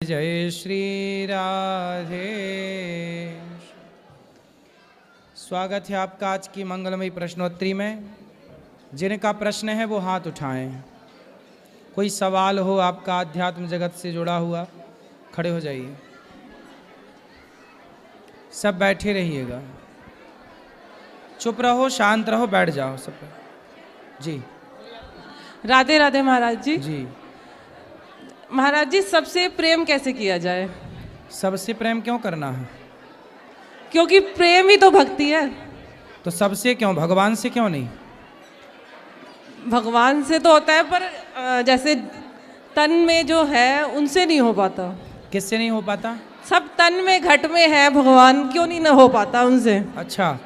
जय श्री राधे। स्वागत है आपका आज की मंगलमयी प्रश्नोत्तरी में। जिनका प्रश्न है वो हाथ उठाएं। कोई सवाल हो आपका आध्यात्म जगत से जुड़ा हुआ, खड़े हो जाइए। सब बैठे रहिएगा, चुप रहो, शांत रहो, बैठ जाओ सब जी। राधे राधे महाराज जी। जी महाराज जी, सबसे प्रेम कैसे किया जाए? सबसे प्रेम क्यों करना है? क्योंकि प्रेम ही तो भक्ति है। तो सबसे क्यों, भगवान से क्यों नहीं? भगवान से तो होता है, पर जैसे तन में जो है उनसे नहीं हो पाता। किससे नहीं हो पाता? सब तन में घट में है भगवान, क्यों नहीं न हो पाता उनसे? अच्छा,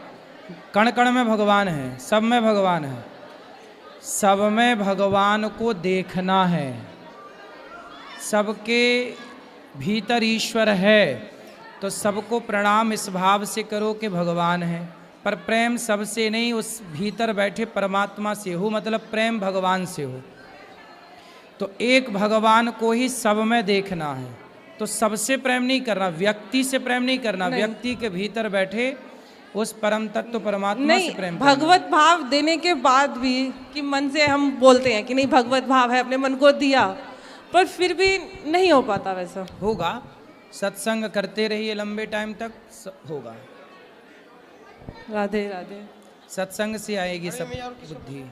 कण कण में भगवान है, सब में भगवान है। सब में भगवान को देखना है, सबके भीतर ईश्वर है, तो सबको प्रणाम इस भाव से करो कि भगवान है। पर प्रेम सबसे नहीं, उस भीतर बैठे परमात्मा से हो, मतलब प्रेम भगवान से हो। तो एक भगवान को ही सब में देखना है, तो सबसे प्रेम नहीं करना, व्यक्ति से प्रेम नहीं करना, व्यक्ति के भीतर बैठे उस परम तत्व परमात्मा से प्रेम करना। भगवत भाव देने के बाद भी कि मन से हम बोलते हैं कि नहीं भगवत भाव है, अपने मन को दिया, पर फिर भी नहीं हो पाता वैसा। होगा, सत्संग करते रहिए लंबे टाइम तक, होगा। राधे राधे। सत्संग से आएगी सब बुद्धि।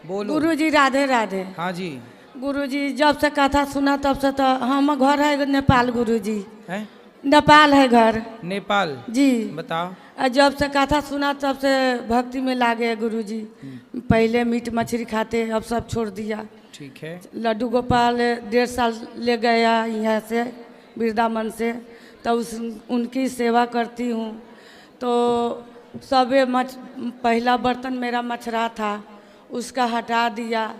बोलो। गुरुजी राधे राधे। हाँ जी। गुरुजी, जब से कथा सुना तब से तो हम घर है नेपाल। गुरुजी है नेपाल है घर। नेपाल जी बताओ। जब से कथा सुना तब से भक्ति में लागे गुरुजी। पहले मीट मछली खाते, अब सब छोड़ दिया। ठीक है। लड्डू गोपाल 1.5 साल ले गया यहाँ से वृंदावन से, तो उनकी सेवा करती हूँ। तो सबे पहला बर्तन मेरा मछरा था, उसका हटा दिया,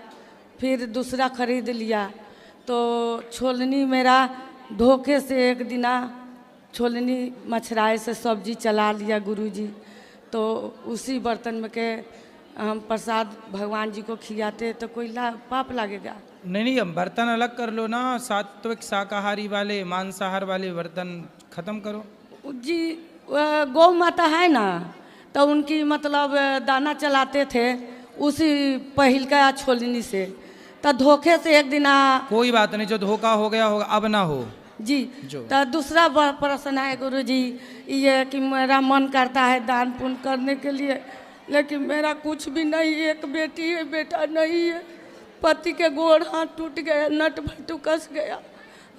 फिर दूसरा खरीद लिया। तो छोलनी मेरा धोखे से एक दिना छोलनी मछराए से सब्जी चला लिया गुरुजी। तो उसी बर्तन में के हम प्रसाद भगवान जी को खिलाते, तो कोई पाप लगेगा? नहीं, हम बर्तन अलग कर लो ना, सात्विक शाकाहारी वाले, मांसाहार वाले बर्तन खत्म करो जी। गौ माता है ना, तो उनकी मतलब दाना चलाते थे उसी पहिल का छोलनी से। तो धोखे से एक दिन कोई बात नहीं, जो धोखा हो गया होगा, अब ना हो जी। तो दूसरा प्रश्न है गुरुजी, ये कि मेरा मन करता है दान पुण्य करने के लिए, लेकिन मेरा कुछ भी नहीं, एक बेटी है, बेटा नहीं है। पति के गोड़ हाथ टूट गया, नट भट्टू कस गया।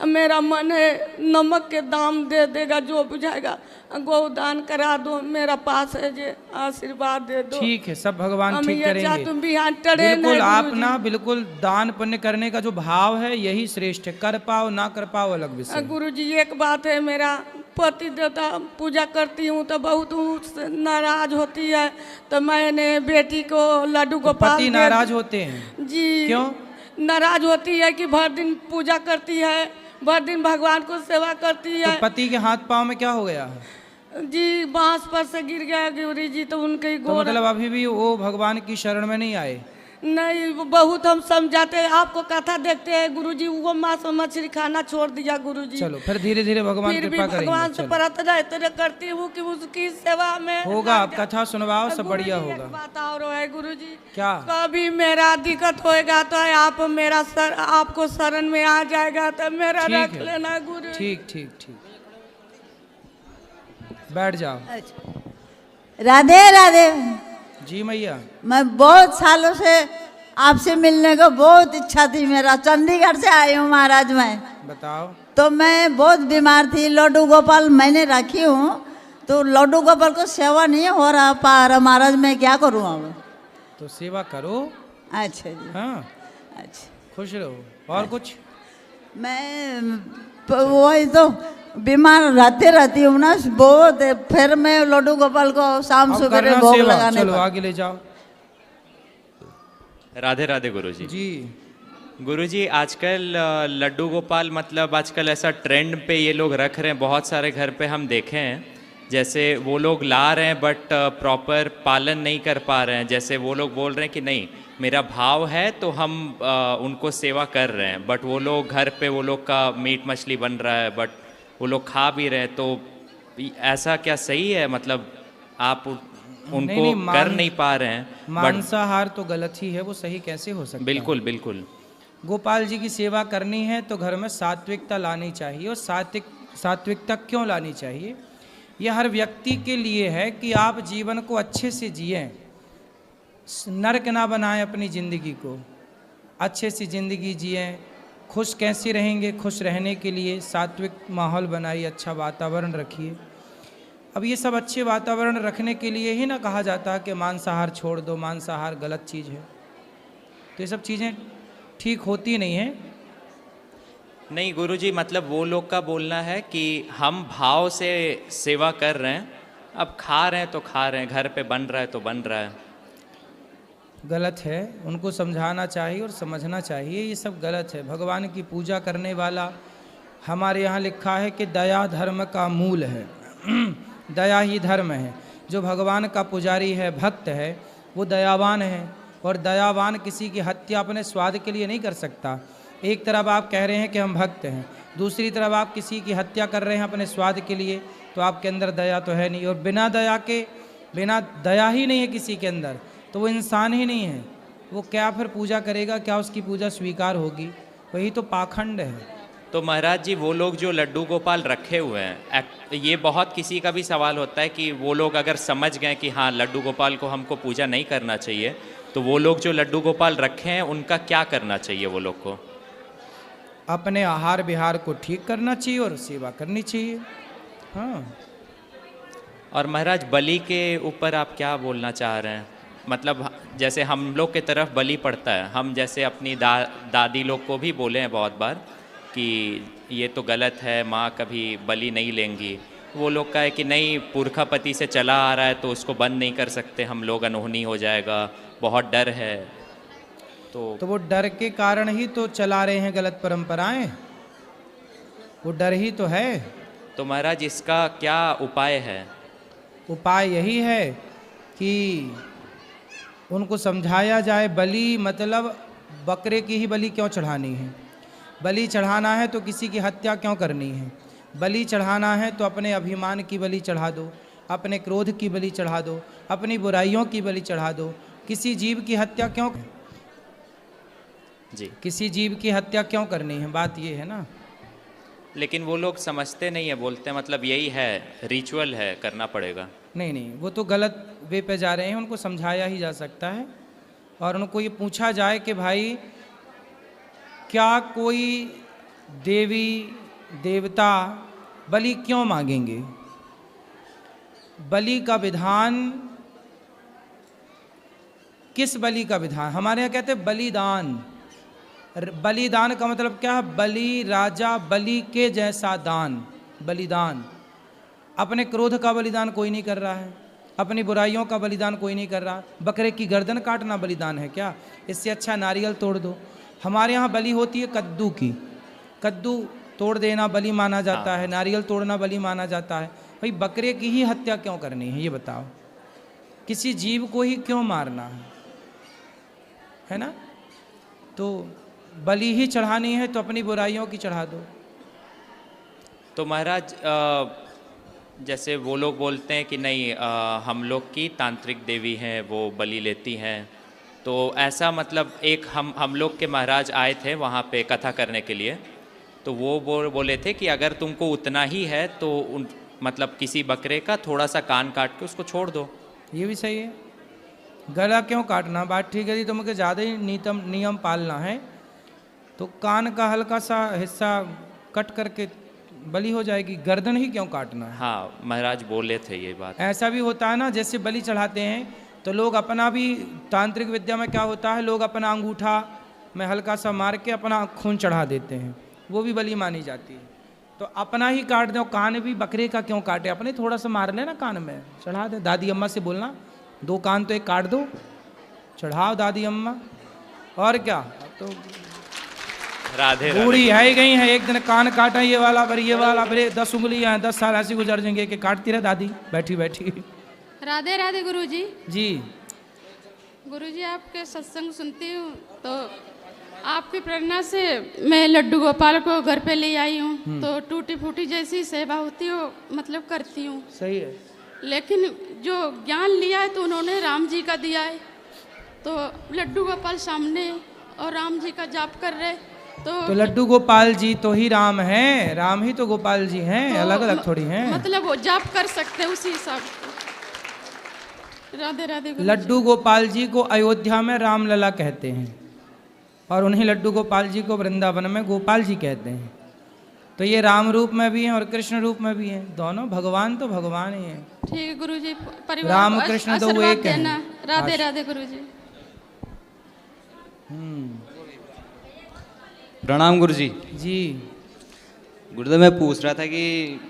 मेरा मन है नमक के दाम दे देगा जो बुझाएगा, गोदान करा दो, मेरा पास है, जे आशीर्वाद दे दो। ठीक है, सब भगवान ठीक करेंगे। तुम बिहान टड़े बिल्कुल, आप ना बिल्कुल दान पुण्य करने का जो भाव है यही श्रेष्ठ है। कर पाओ ना कर पाओ अलग विषय। गुरुजी एक बात है, मेरा पति देवता पूजा करती हूँ तो बहुत नाराज होती है, तो मैंने बेटी को लड्डू गोपाल। पति नाराज होते हैं जी? क्यों नाराज होती है कि भर दिन पूजा करती है, भर दिन भगवान को सेवा करती है। तो पति के हाथ पांव में क्या हो गया जी? बांस पर से गिर गया गुरु जी, तो उनके तो मतलब अभी भी वो भगवान की शरण में नहीं आए? नहीं, बहुत हम समझाते हैं, आपको कथा देखते हैं गुरुजी, वो मांस मछली खाना छोड़ दिया गुरुजी। चलो फिर धीरे धीरे भगवान कृपा करेंगे। भगवान से प्रार्थना इतने करती हूँ कि उसकी सेवा में होगा। आप कथा सुनवाओ, सब बढ़िया होगा। बात और है गुरुजी, क्या? कभी मेरा दिक्कत होएगा तो आप मेरा आपको शरण में आ जाएगा, तो मेरा रख लेना गुरु। ठीक ठीक ठीक, बैठ जाओ। राधे राधे जी मैया। मैं बहुत सालों से आपसे मिलने को बहुत इच्छा थी मेरा। चंडीगढ़ से आई हूँ महाराज मैं। बताओ। तो मैं बहुत बीमार थी, लड्डू गोपाल मैंने रखी हूँ, तो लड्डू गोपाल को सेवा नहीं हो रहा पा रहा महाराज, मैं क्या करूँ अब? तो सेवा करो। अच्छा जी। हाँ अच्छा, खुश रहो। और कुछ? मैं वही तो बीमार रहती हूँ ना बहुत, फिर मैं लड्डू गोपाल को शाम सुबह भोग लगाने। चलो आगे ले जाओ। राधे राधे गुरुजी। जी गुरुजी, आजकल लड्डू गोपाल मतलब आजकल ऐसा ट्रेंड पे ये लोग रख रहे हैं, बहुत सारे घर पे हम देखे हैं जैसे वो लोग ला रहे हैं बट प्रॉपर पालन नहीं कर पा रहे हैं। जैसे वो लोग बोल रहे हैं कि नहीं मेरा भाव है तो हम उनको सेवा कर रहे हैं, बट वो लोग घर पे वो लोग का मीट मछली बन रहा है बट वो लोग खा भी रहे हैं। तो ऐसा क्या सही है? मतलब आप उनको कर नहीं पा रहे हैं। मांसाहार तो गलत ही है, वो सही कैसे हो सकता है? बिल्कुल बिल्कुल। गोपाल जी की सेवा करनी है तो घर में सात्विकता लानी चाहिए। और सात्विकता क्यों लानी चाहिए? यह हर व्यक्ति के लिए है कि आप जीवन को अच्छे से जिएं, नरक ना बनाएं अपनी ज़िंदगी को, अच्छे से ज़िंदगी जिएं। खुश कैसे रहेंगे? खुश रहने के लिए सात्विक माहौल बनाइए, अच्छा वातावरण रखिए। अब ये सब अच्छे वातावरण रखने के लिए ही ना कहा जाता कि मांसाहार छोड़ दो, मांसाहार गलत चीज़ है। तो ये सब चीज़ें ठीक होती नहीं हैं। नहीं गुरुजी, मतलब वो लोग का बोलना है कि हम भाव से सेवा कर रहे हैं, अब खा रहे हैं तो खा रहे हैं, घर पे बन रहा है तो बन रहा है। गलत है, उनको समझाना चाहिए और समझना चाहिए ये सब गलत है। भगवान की पूजा करने वाला, हमारे यहाँ लिखा है कि दया धर्म का मूल है दया ही धर्म है। जो भगवान का पुजारी है, भक्त है, वो दयावान है। और दयावान किसी की हत्या अपने स्वाद के लिए नहीं कर सकता। एक तरफ आप कह रहे हैं कि हम भक्त हैं, दूसरी तरफ आप किसी की हत्या कर रहे हैं अपने स्वाद के लिए, तो आपके अंदर दया तो है नहीं। और बिना दया ही नहीं है किसी के अंदर, तो वो इंसान ही नहीं है। वो क्या फिर पूजा करेगा? क्या उसकी पूजा स्वीकार होगी? वही तो पाखंड है। तो महाराज जी, वो लोग जो लड्डू गोपाल रखे हुए हैं, ये बहुत किसी का भी सवाल होता है कि वो लोग अगर समझ गए कि हाँ लड्डू गोपाल को हमको पूजा नहीं करना चाहिए, तो वो लोग जो लड्डू गोपाल रखे हैं उनका क्या करना चाहिए? वो लोग को अपने आहार विहार को ठीक करना चाहिए और सेवा करनी चाहिए। हाँ। और महाराज, बलि के ऊपर आप क्या बोलना चाह रहे हैं? मतलब जैसे हम लोग के तरफ बलि पड़ता है, हम जैसे अपनी दादी लोग को भी बोले हैं बहुत बार कि ये तो गलत है, माँ कभी बलि नहीं लेंगी। वो लोग का है कि नहीं, पुरखापति से चला आ रहा है तो उसको बंद नहीं कर सकते हम लोग, अनहोनी हो जाएगा, बहुत डर है। तो वो डर के कारण ही तो चला रहे हैं गलत परंपराएं, वो डर ही तो है। तो महाराज, इसका क्या उपाय है? उपाय यही है कि उनको समझाया जाए, बलि मतलब बकरे की ही बलि क्यों चढ़ानी है? बलि चढ़ाना है तो किसी की हत्या क्यों करनी है? बलि चढ़ाना है तो अपने अभिमान की बलि चढ़ा दो, अपने क्रोध की बलि चढ़ा दो, अपनी बुराइयों की बलि चढ़ा दो। किसी जीव की हत्या क्यों जी, किसी जीव की हत्या क्यों करनी है? बात ये है ना। लेकिन वो लोग समझते नहीं है, बोलते हैं मतलब यही है, रिचुअल है, करना पड़ेगा। नहीं, वो तो गलत वे पे जा रहे हैं। उनको समझाया ही जा सकता है और उनको ये पूछा जाए कि भाई क्या कोई देवी देवता बलि क्यों मांगेंगे? बलि का विधान, किस बलि का विधान? हमारे यहाँ कहते हैं बलिदान। बलिदान का मतलब क्या है? बलि, राजा बलि के जैसा दान, बलिदान। अपने क्रोध का बलिदान कोई नहीं कर रहा है, अपनी बुराइयों का बलिदान कोई नहीं कर रहा। बकरे की गर्दन काटना बलिदान है क्या? इससे अच्छा नारियल तोड़ दो। हमारे यहाँ बलि होती है कद्दू की, कद्दू तोड़ देना बलि माना जाता है, नारियल तोड़ना बलि माना जाता है। भाई बकरे की ही हत्या क्यों करनी है ये बताओ? किसी जीव को ही क्यों मारना है ना? तो बलि ही चढ़ानी है तो अपनी बुराइयों की चढ़ा दो। तो महाराज, जैसे वो लोग बोलते हैं कि नहीं, हम लोग की तांत्रिक देवी हैं, वो बलि लेती हैं, तो ऐसा मतलब एक हम लोग के महाराज आए थे वहाँ पे कथा करने के लिए, तो वो बोले थे कि अगर तुमको उतना ही है तो मतलब किसी बकरे का थोड़ा सा कान काट के उसको छोड़ दो। ये भी सही है। गला क्यों काटना? बात ठीक है जी, तुमको ज़्यादा ही नियम पालना है तो कान का हल्का सा हिस्सा कट करके बलि हो जाएगी। गर्दन ही क्यों काटना है? हाँ महाराज बोले थे ये बात। ऐसा भी होता है ना, जैसे बलि चढ़ाते हैं तो लोग अपना भी, तांत्रिक विद्या में क्या होता है, लोग अपना अंगूठा में हल्का सा मार के अपना खून चढ़ा देते हैं, वो भी बलि मानी जाती है। तो अपना ही काट दो। कान भी बकरे का क्यों काटे? अपने थोड़ा सा मार लेना कान में, चढ़ा दे। दादी अम्मा से बोलना 2 कान तो एक काट दो, चढ़ाओ दादी अम्मा। और क्या? तो राधे राधे। बूढ़ी है ही गई है, एक दिन कान काटा ये वाला, फिर ये वाला, फिर 10 उंगलियां, 10 साल ऐसे गुजर जाएंगे कि काटती रहे दादी बैठी बैठी। राधे राधे गुरुजी। जी गुरुजी आपके सत्संग सुनती हूँ तो आपकी प्रेरणा से मैं लड्डू गोपाल को घर पे ले आई हूँ, तो टूटी फूटी जैसी सेवा होती हो मतलब करती हूँ। सही है। लेकिन जो ज्ञान लिया है तो उन्होंने राम जी का दिया है, तो लड्डू गोपाल सामने और राम जी का जाप कर रहे तो लड्डू गोपाल जी तो ही राम हैं, राम ही तो गोपाल जी हैं, तो अलग अलग थोड़ी हैं। मतलब वो जाप कर सकते हैं उसी हिसाब से। राधे राधे गुरुजी। लड्डू गोपाल जी को अयोध्या में रामलला कहते हैं और उन्हीं लड्डू गोपाल जी को वृंदावन में गोपाल जी कहते हैं। तो ये राम रूप में भी हैं और कृष्ण रूप में भी हैं, दोनों भगवान तो भगवान ही हैं। ठीक है गुरुजी, परिवार राम को कृष्ण तो वो आशीर्वाद एक हैं। देना। राधे राधे गुरुजी। प्रणाम गुरुजी। जी गुरुदेव मैं पूछ रहा था कि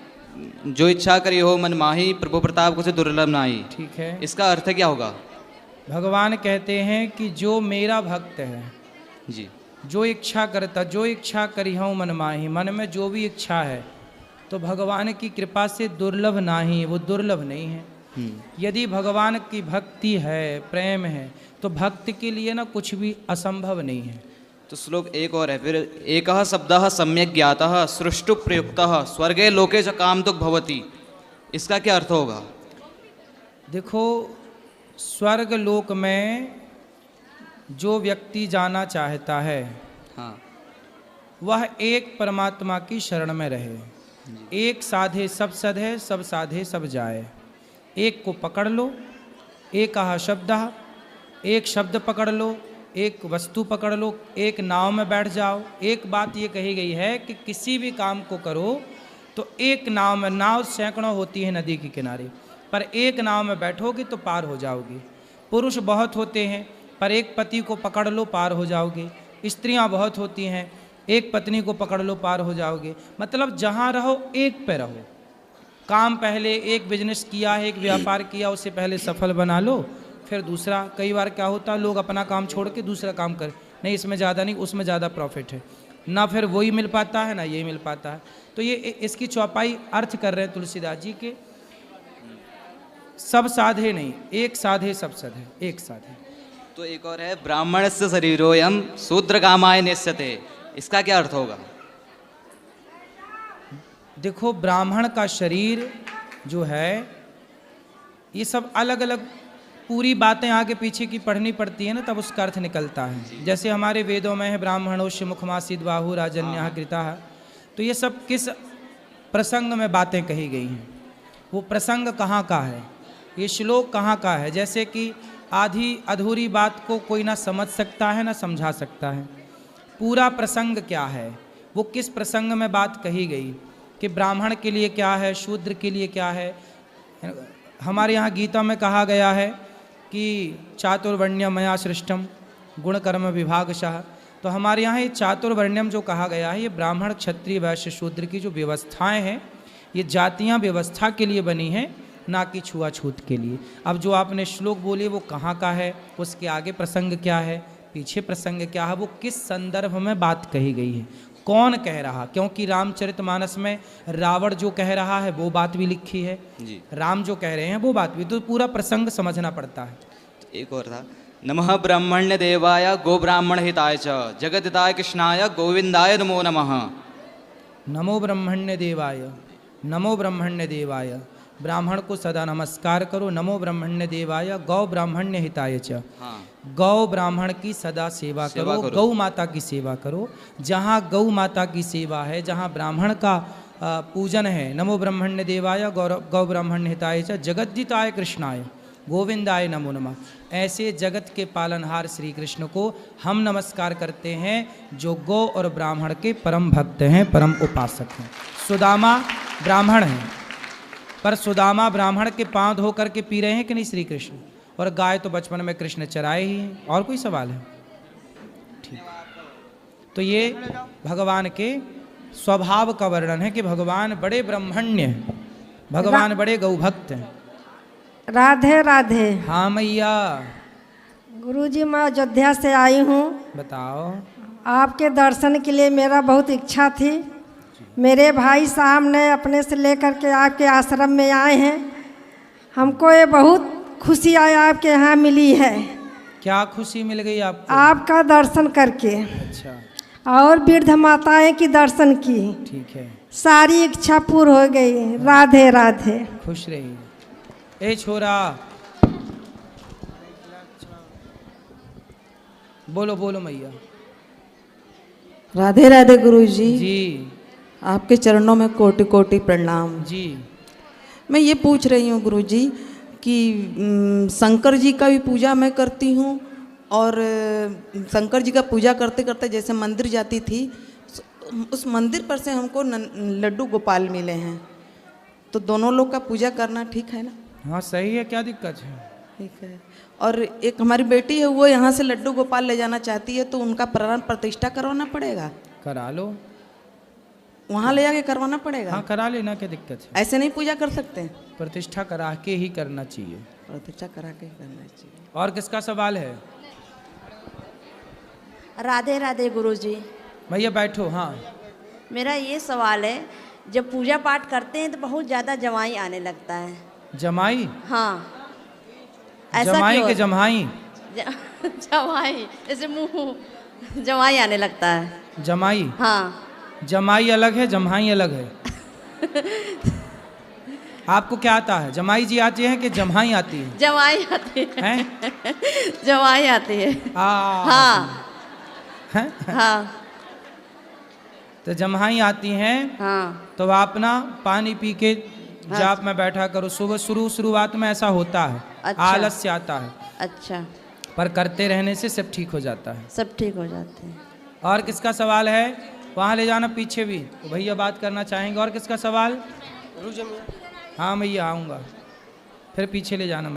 जो इच्छा करी हो मन माही, प्रभु प्रताप कुछ दुर्लभ नाही, ठीक है। इसका अर्थ क्या होगा? भगवान कहते हैं कि जो मेरा भक्त है, जी जो इच्छा करता, जो इच्छा करी हूँ मन माही, मन में जो भी इच्छा है तो भगवान की कृपा से दुर्लभ नाही, वो दुर्लभ नहीं है। यदि भगवान की भक्ति है, प्रेम है, तो भक्त के लिए ना कुछ भी असंभव नहीं है। तो श्लोक एक और है फिर, एकः शब्दः सम्यक ज्ञातः सृष्टु प्रयुक्तः स्वर्गे लोके च कामतुक भवति, इसका क्या अर्थ होगा? देखो, स्वर्ग लोक में जो व्यक्ति जाना चाहता है हाँ वह एक परमात्मा की शरण में रहे। एक साधे सब सधे, सब साधे सब जाए। एक को पकड़ लो, एक शब्दः, एक शब्द पकड़ लो, एक वस्तु पकड़ लो, एक नाव में बैठ जाओ। एक बात ये कही गई है कि किसी भी काम को करो तो एक नाव में, नाव सैकड़ों होती है नदी के किनारे, पर एक नाव में बैठोगे तो पार हो जाओगे। पुरुष बहुत होते हैं पर एक पति को पकड़ लो पार हो जाओगे। स्त्रियां बहुत होती हैं, एक पत्नी को पकड़ लो पार हो जाओगे। मतलब जहाँ रहो एक पे रहो। काम पहले एक बिजनेस किया है, एक व्यापार किया, उससे पहले सफल बना लो, फिर दूसरा। कई बार क्या होता है, लोग अपना काम छोड़ के दूसरा काम कर, नहीं इसमें ज़्यादा नहीं, उसमें ज़्यादा प्रॉफिट है, ना फिर वही मिल पाता है ना ये मिल पाता है। तो ये इसकी चौपाई अर्थ कर रहे हैं तुलसीदास जी के, सब साधे नहीं, एक साधे सब सधे, एक साधे। तो एक और है, ब्राह्मण से शरीरोयम शूद्र कामाय नेस्यते, इसका क्या अर्थ होगा? देखो, ब्राह्मण का शरीर जो है, ये सब अलग अलग पूरी बातें आगे पीछे की पढ़नी पड़ती है ना, तब उसका अर्थ निकलता है। जैसे हमारे वेदों में है ब्राह्मणोश्य मुखमासीद बाहु राजन्य कृता, तो ये सब किस प्रसंग में बातें कही गई हैं, वो प्रसंग कहाँ का है, ये श्लोक कहाँ का है। जैसे कि आधी अधूरी बात को कोई ना समझ सकता है ना समझा सकता है। पूरा प्रसंग क्या है, वो किस प्रसंग में बात कही गई कि ब्राह्मण के लिए क्या है, शूद्र के लिए क्या है। हमारे यहाँ गीता में कहा गया है कि चातुर्वर्ण्यम मया सृष्टम गुण कर्म विभागशः। तो हमारे यहाँ ये चातुर्वर्ण्यम जो कहा गया है, ये ब्राह्मण क्षत्रिय वैश्य शूद्र की जो व्यवस्थाएं हैं, ये जातियाँ व्यवस्था के लिए बनी हैं, ना कि छुआछूत के लिए। अब जो आपने श्लोक बोली वो कहाँ का है, उसके आगे प्रसंग क्या है, पीछे प्रसंग क्या है, वो किस संदर्भ में बात कही गई है, कौन कह रहा। क्योंकि रामचरितमानस में रावण जो कह रहा है वो बात भी लिखी है जी। राम जो कह रहे हैं वो बात भी, तो पूरा प्रसंग समझना पड़ता है। तो एक और था, नमः ब्रह्मण्य देवाय गो ब्राह्मण हिताय च जगदिताय कृष्णाय गोविंदाय नमो नमः। नमो ब्रह्मण्य देवाय, नमो ब्रह्मण्य देवाय, ब्राह्मण को सदा नमस्कार करो। नमो ब्रह्मण्य देवाय गौ ब्राह्मण्य हिताय च, हाँ गौ ब्राह्मण की सदा सेवा करो, गौ माता की सेवा करो। जहाँ गौ माता की सेवा है, जहाँ ब्राह्मण का पूजन है, नमो ब्रह्मण्य देवाय गौ ब्राह्मण्य हिताय च जगद्दिताय कृष्णाय गोविंदाय नमो नमः। ऐसे जगत के पालनहार श्री कृष्ण को हम नमस्कार करते हैं, जो गौ और ब्राह्मण के परम भक्त हैं, परम उपासक हैं। सुदामा ब्राह्मण हैं, पर सुदामा ब्राह्मण के पांव धो करके पी रहे हैं कि नहीं श्री कृष्ण, और गाय तो बचपन में कृष्ण चराए ही हैं। और कोई सवाल है? ठीक। तो ये भगवान के स्वभाव का वर्णन है कि भगवान बड़े ब्रह्मण्य हैं, भगवान बड़े गौभक्त हैं। राधे राधे। हाँ मैया। गुरुजी, मैं अयोध्या से आई हूँ। बताओ। आपके दर्शन के लिए मेरा बहुत इच्छा थी। मेरे भाई साहब ने अपने से लेकर के आपके आश्रम में आए हैं। हमको ये बहुत खुशी आया आपके यहाँ मिली है। क्या खुशी मिल गई आपको? आपका दर्शन करके अच्छा, और वृद्ध माताएं की दर्शन की। ठीक है, सारी इच्छा पूर्ण हो गई। राधे राधे। खुश रहिए। ए छोरा, बोलो बोलो मैया। राधे राधे गुरु जी। जी आपके चरणों में कोटि कोटि प्रणाम। जी। मैं ये पूछ रही हूँ गुरु जी कि शंकर जी का भी पूजा मैं करती हूँ, और शंकर जी का पूजा करते करते जैसे मंदिर जाती थी, उस मंदिर पर से हमको लड्डू गोपाल मिले हैं, तो दोनों लोग का पूजा करना ठीक है ना? हाँ सही है, क्या दिक्कत है? ठीक है। और एक हमारी बेटी है, वो यहाँ से लड्डू गोपाल ले जाना चाहती है, तो उनका प्राण प्रतिष्ठा करवाना पड़ेगा? करा लो। वहाँ ले जाके करवाना पड़ेगा? हाँ करा लेना, क्या दिक्कत है? ऐसे नहीं पूजा कर सकते? प्रतिष्ठा करा के ही करना चाहिए। प्रतिष्ठा करा के ही करना चाहिए। और किसका सवाल है? राधे राधे गुरुजी। भैया बैठो। हाँ, मेरा ये सवाल है, जब पूजा पाठ करते हैं तो बहुत ज़्यादा जमाई आने लगता है। जमाई? हाँ, ऐसा जमाई क्यों? के जमाई? जमाई, जैसे मुंह जमाई आने लगता है। जमाई? हाँ। जमाई अलग है, जम्हाई अलग है। आपको क्या आता है? जमाई जी आती है कि जम्हाई आती है? जमाई आती है। जमाई आती है। हाँ हैं? हाँ। तो जम्हाई आती हैं। हाँ। तो आप ना पानी पी के जाप में बैठा करो। सुबह शुरुआत में ऐसा होता है। अच्छा। आलस से आता है। अच्छा। पर करते रहने से सब ठीक हो जाता है। सब ठीक हो जाते हैं। और किसका सवाल है? वहाँ ले जाना, पीछे भी तो भैया बात करना चाहेंगे। और किसका सवाल? हाँ भैया आऊँगा, फिर पीछे ले जाना।